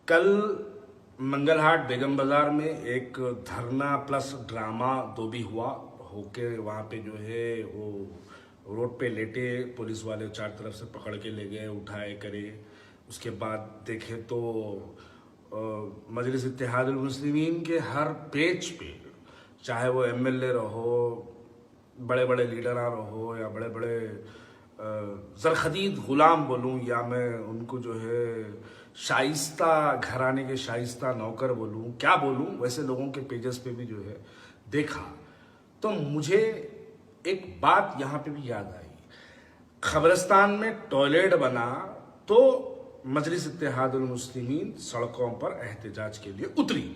कल मंगलहाट बेगम बाजार में एक धरना प्लस ड्रामा दो भी हुआ होके वहाँ पे जो है वो रोड पे लेटे पुलिस वाले चार तरफ से पकड़ के ले गए, उठाए करे। उसके बाद देखे तो मजलिस इत्तेहादुल मुस्लिमीन के हर पेज पे, चाहे वो एमएलए रहो, बड़े बड़े लीडर रहो या बड़े बड़े ज़रख़दीद ग़ुलाम बोलूँ या मैं उनको जो है शाइस्ता घराने के शाइस्ता नौकर बोलूँ, क्या बोलूँ, वैसे लोगों के पेजेस पे भी जो है देखा तो मुझे एक बात यहाँ पे भी याद आई। खबरस्तान में टॉयलेट बना तो मजलिस इत्तेहादुल मुस्लिमीन सड़कों पर एहतजाज के लिए उतरी।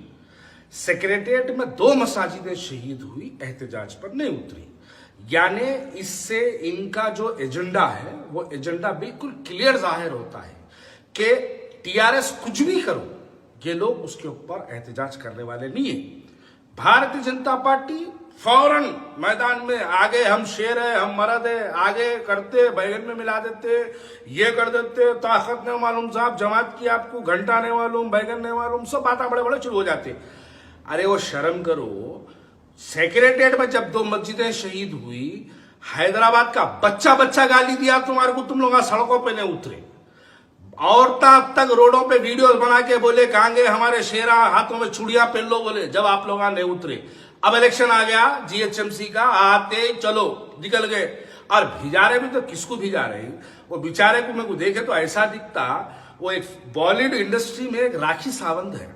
सेक्रेटेरिएट में 2 मसाजिदें शहीद हुई, एहतजाज पर नहीं उतरी। यानी इससे इनका जो एजेंडा है वो एजेंडा बिल्कुल क्लियर जाहिर होता है कि टीआरएस कुछ भी करो, ये लोग उसके ऊपर एहतजाज करने वाले नहीं है। भारतीय जनता पार्टी फौरन मैदान में आगे, हम शेर है, हम मर्द है, आगे करते, बैगन में मिला देते, ये कर देते, ताकत नहीं मालूम साहब, जमात की आपको घंटा नहीं मालूम, बैगन नहीं मालूम, सब बातें बड़े बड़े शुरू हो जाते। अरे वो शर्म करो। सेक्रेटेरिएट में जब 2 मस्जिदें शहीद हुई, हैदराबाद का बच्चा बच्चा गाली दिया तुम्हारे को, तुम लोग सड़कों पे नहीं उतरे। औरतें अब तक रोडों पे वीडियोस बना के बोले कहां गए हमारे शेरा, हाथों में चूड़ियां पहन लो बोले, जब आप लोग नहीं उतरे। अब इलेक्शन आ गया जीएचएमसी का, आते चलो निकल गए। और भिजा रहे भी तो किसको भिजा रहे? वो बेचारे को मेरे को देखे तो ऐसा दिखता वो एक बॉलीवुड इंडस्ट्री में एक राखी सावंत है,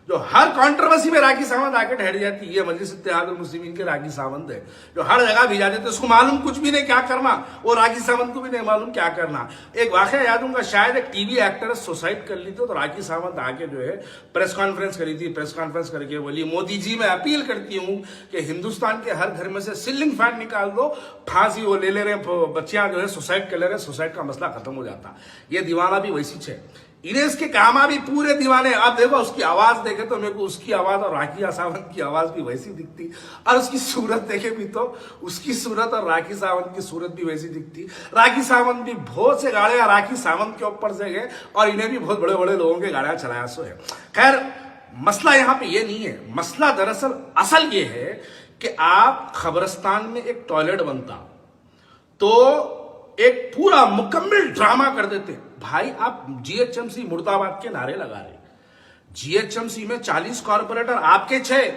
जो हर कंट्रोवर्सी में राखी सावंत आके ठहर जाती है। मजलिस इत्तेहादुल मुस्लिमीन के राखी सावंत है जो हर जगह भिजा देते, उसको मालूम कुछ भी नहीं क्या करना, वो राखी सावंत को भी नहीं मालूम क्या करना। एक वाकया याद होगा, शायद एक टीवी एक्टर सुसाइड कर ली थी तो राखी सावंत आके जो है प्रेस कॉन्फ्रेंस करी थी। प्रेस कॉन्फ्रेंस करके बोली, मोदी जी मैं अपील करती हूँ कि हिंदुस्तान के हर घर में से सीलिंग फैन निकाल दो, फांसी वो ले रहे बच्चियां जो है सुसाइड कर ले रहे, सुसाइड का मसला खत्म हो जाता। ये दीवाना भी वैसी है, इनेस के कामा भी पूरे दीवाने। आप देखो उसकी आवाज देखे तो मेरे को उसकी आवाज और राखी सावंत की आवाज भी वैसी दिखती, और उसकी सूरत देखे भी तो उसकी सूरत और राखी सावंत की सूरत भी वैसी दिखती। राखी सावंत भी बहुत से गाड़ियां राखी सावंत के ऊपर से गए और इन्हें भी बहुत बड़े बड़े लोगों के गाड़ियां चलाया सो है। खैर मसला यहाँ पे ये नहीं है, मसला दरअसल असल ये है कि आप खबरस्तान में एक टॉयलेट बनता तो एक पूरा मुकम्मल ड्रामा कर देते। भाई आप जीएचएमसी मुर्दाबाद के नारे लगा रहे, जीएचएमसी में 40 कॉर्पोरेटर आपके 6,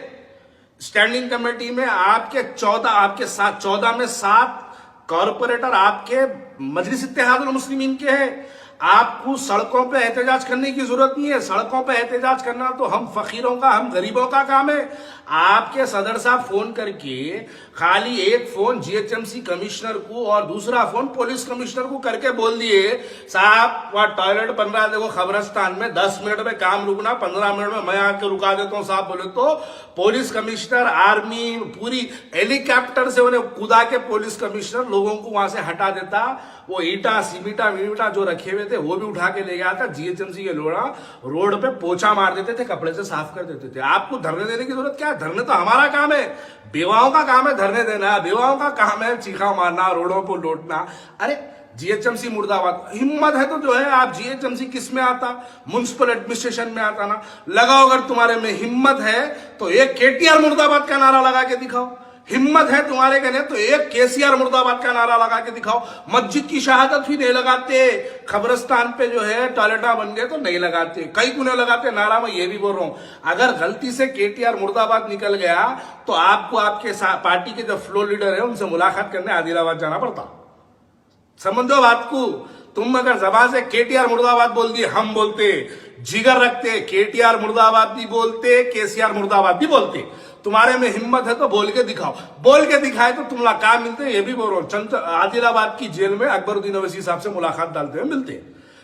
स्टैंडिंग कमेटी में आपके 14, आपके 14 में 7 कॉर्पोरेटर आपके मजलिस इत्तेहादुल मुस्लिमीन के हैं। आपको सड़कों पे एहतजाज करने की जरूरत नहीं है। सड़कों पे एहतजाज करना तो हम फकीरों का, हम गरीबों का काम है। आपके सदर साहब फोन करके खाली एक फोन जीएचएमसी कमिश्नर को और दूसरा फोन पुलिस कमिश्नर को करके बोल दिए, साहब वहां टॉयलेट बन रहा है, देखो खबरस्तान में 10 मिनट में काम रुकना, 15 मिनट में मैं आके रुका देता हूं साहब। बोले तो पुलिस कमिश्नर, आर्मी पूरी हेलीकॉप्टर से उन्हें कूदा के पुलिस कमिश्नर लोगों को वहां से हटा देता। वो ईटा सीमीटा वीटा जो रखे हुए थे वो भी उठा के ले गया था। जीएचएमसी के लोड़ा रोड पे पोछा मार देते थे, कपड़े से साफ कर देते थे। आपको धरने देने की जरूरत क्या है? धरने तो हमारा काम है, बेवाओं का काम है धरने देना, बेवाओं का काम है चीखा मारना, रोडों को लौटना। अरे जीएचएमसी मुर्दाबाद, हिम्मत है तो जो है आप जीएचएमसी किस में आता? म्युनिसिपल एडमिनिस्ट्रेशन में आता ना। लगाओ, अगर तुम्हारे में हिम्मत है तो एक केटीआर मुर्दाबाद का नारा लगा के दिखाओ। हिम्मत है तुम्हारे कहने तो एक केसीआर मुर्दाबाद का नारा लगा के दिखाओ। मस्जिद की शहादत भी नहीं लगाते, खबरस्तान पे जो है टॉयलेटा बन गए तो नहीं लगाते, कई को नहीं लगाते नारा। मैं ये भी बोल रहा हूं, अगर गलती से केटीआर मुर्दाबाद निकल गया तो आपको आपके पार्टी के जो फ्लोर लीडर है उनसे मुलाकात करने आदिलाबाद जाना पड़ता। समझो बात को। तुम अगर जबान से केटीआर मुर्दाबाद बोल दिए, हम बोलते, जिगर रखते, केटीआर मुर्दाबाद भी बोलते, केसीआर मुर्दाबाद भी बोलते। तुम्हारे में हिम्मत है तो बोल के दिखाओ। बोल के दिखाए तो तुम काम मिलते। ये भी बोल रहा हूं, आदिलाबाद की जेल में अकबरुद्दीन अवैसी साहब से मुलाकात डालते हुए मिलते,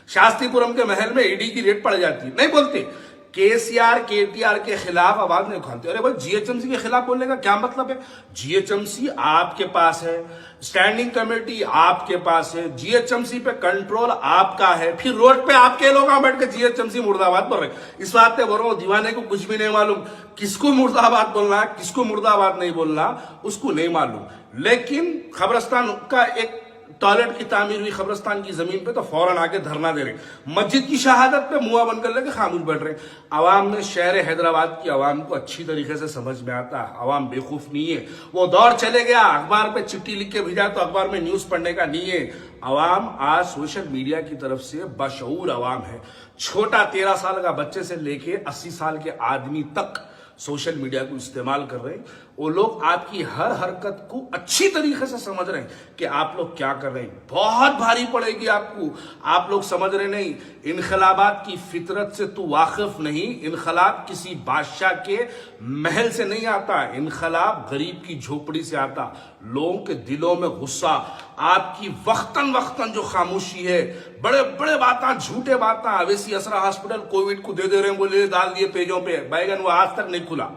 शास्त्रीपुरम के महल में ईडी की रेड पड़ जाती, नहीं बोलते। केसीआर केटीआर के खिलाफ आवाज नहीं उठाते। अरे भाई जीएचएमसी के खिलाफ बोलने का क्या मतलब है? जीएचएमसी आपके पास है, स्टैंडिंग कमेटी आपके पास है, जीएचएमसी पे कंट्रोल आपका है, फिर रोड पे आपके लोग बैठ के जीएचएमसी मुर्दाबाद बोल रहे। इस बात पे बोल रहा हूं, दीवाने को कुछ भी नहीं मालूम, किसको मुर्दाबाद बोलना, किसको मुर्दाबाद नहीं बोलना उसको नहीं मालूम। लेकिन खबरस्तान का एक टॉयलेट की तामीर हुई कब्रिस्तान की जमीन पे तो फौरन आके धरना दे रहे। मस्जिद की शहादत पे मुंह बंद कर लेके खामोश बैठ रहे। अवाम में शहर हैदराबाद की अवाम को अच्छी तरीके से समझ में आता है, अवाम बेवकूफ नहीं है। वो दौर चले गया अखबार पे चिट्ठी लिख के भेजा तो अखबार में न्यूज पढ़ने का नहीं है। अवाम आज सोशल मीडिया की तरफ से बशऊर अवाम है। छोटा 13 साल का बच्चे से लेके 80 साल के आदमी तक सोशल मीडिया को इस्तेमाल कर रहे हैं। वो लोग आपकी हर हरकत को अच्छी तरीके से समझ रहे हैं कि आप लोग क्या कर रहे हैं। बहुत भारी पड़ेगी आपको, आप लोग समझ रहे नहीं। इनकलाबात की फितरत से तू वाकिफ नहीं। इनकलाब किसी बादशाह के महल से नहीं आता, इनकलाब गरीब की झोपड़ी से आता। लोगों के दिलों में गुस्सा, आपकी वक्तन वक्तन जो खामोशी है, बड़े बड़े बातें, झूठे बातें। अवेसी असरा हॉस्पिटल कोविड को दे रहे हैं, बोले डाल दिए पेजों पे, बैगन वो आज तक नहीं खुला।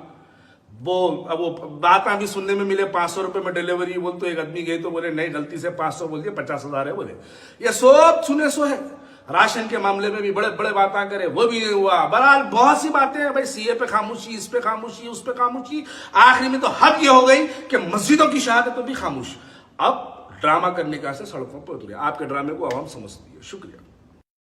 वो बात भी सुनने में मिले 500 रुपए में डिलीवरी बोल, तो एक आदमी गए तो बोले नहीं गलती से 500 बोल दिए, 50,000 है बोले। ये सब सुने सो है। राशन के मामले में भी बड़े बड़े बातें करे, वो भी नहीं हुआ। बहरहाल बहुत सी बातें हैं भाई, सीए पे खामोशी, इस पे खामोशी, उस पे खामोशी। आखिरी में तो हद ये हो गई कि मस्जिदों की शहादत पे भी खामोश। अब ड्रामा करने का से सड़कों पर उतरे। आपके ड्रामे को आवाम समझती है। शुक्रिया।